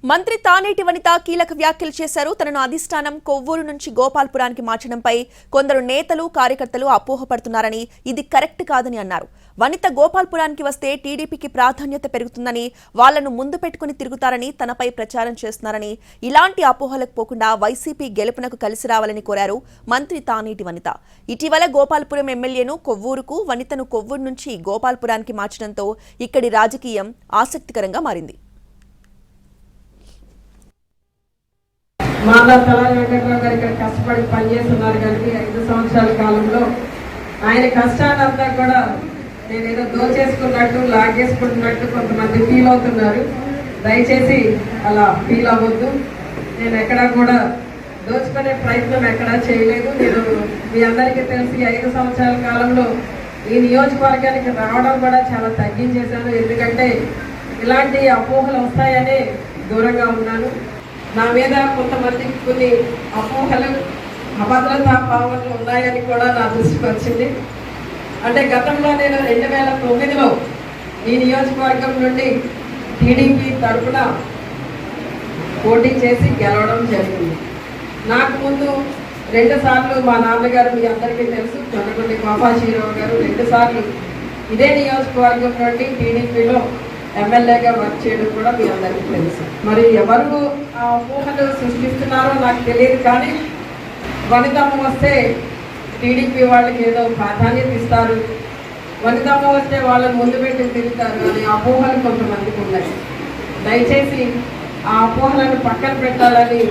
మంత్రి తానేటి వనిత కీలక వ్యాఖ్యలు చేశారు. తనను అధిష్టానం కొవ్వూరు నుంచి గోపాల్పురానికి మార్చడంపై కొందరు నేతలు కార్యకర్తలు అపోహపడుతున్నారని, ఇది కరెక్ట్ కాదని అన్నారు. వనిత గోపాల్పురానికి వస్తే టీడీపీకి ప్రాధాన్యత పెరుగుతుందని, వాళ్లను ముందు పెట్టుకుని తిరుగుతారని తనపై ప్రచారం చేస్తున్నారని, ఇలాంటి అపోహలకు పోకుండా వైసీపీ గెలుపునకు కలిసి రావాలని కోరారు మంత్రి తానేటి వనిత. ఇటీవల గోపాల్పురం ఎమ్మెల్యేను కొవ్వూరుకు, వనితను కొవ్వూరు నుంచి గోపాల్పురానికి మార్చడంతో ఇక్కడి రాజకీయం ఆసక్తికరంగా మారింది. మాధవ తలారి వెంకట్రావు గారు ఇక్కడ కష్టపడి పనిచేస్తున్నారు కనుక 5 సంవత్సరాల కాలంలో ఆయన కష్టాలంతా కూడా నేనేదో దోచేసుకున్నట్టు లాగేసుకుంటున్నట్టు కొంతమంది ఫీల్ అవుతున్నారు. దయచేసి అలా ఫీల్ అవ్వద్దు. నేను ఎక్కడా కూడా దోచుకునే ప్రయత్నం ఎక్కడా చేయలేదు. నేను మీ అందరికీ తెలిసి 5 సంవత్సరాల కాలంలో ఈ నియోజకవర్గానికి రావడం కూడా చాలా తగ్గించేశాను. ఎందుకంటే ఇలాంటి అపోహలు వస్తాయని దూరంగా ఉన్నాను. నా మీద కొంతమందికి కొన్ని అపోహలు, అభద్రతా భావనలు ఉన్నాయని కూడా నా దృష్టికి వచ్చింది. అంటే గతంలో నేను 2009లో ఈ నియోజకవర్గం నుండి టీడీపీ తరఫున పోటీ చేసి గెలవడం జరిగింది. నాకు ముందు 2 సార్లు మా నాన్నగారు, మీ అందరికీ తెలుసు, చొన్నకొండి గోపాల్రావు గారు 2 సార్లు ఇదే నియోజకవర్గం నుండి టీడీపీలో ఎమ్మెల్యేగా వర్క్ చేయడం కూడా మీ అందరికీ తెలుసు. మరి ఎవరు ఆ ఊహలు సృష్టిస్తున్నారో నాకు తెలియదు, కానీ వనితమ్మ వస్తే టీడీపీ వాళ్ళకి ఏదో ప్రాధాన్యత ఇస్తారు, వనితమ్మ వస్తే వాళ్ళని ముందు పెట్టి తిరుగుతారు అనే అపోహలు కొంతమందికి ఉన్నాయి. దయచేసి ఆ అపోహలను పక్కన పెట్టాలని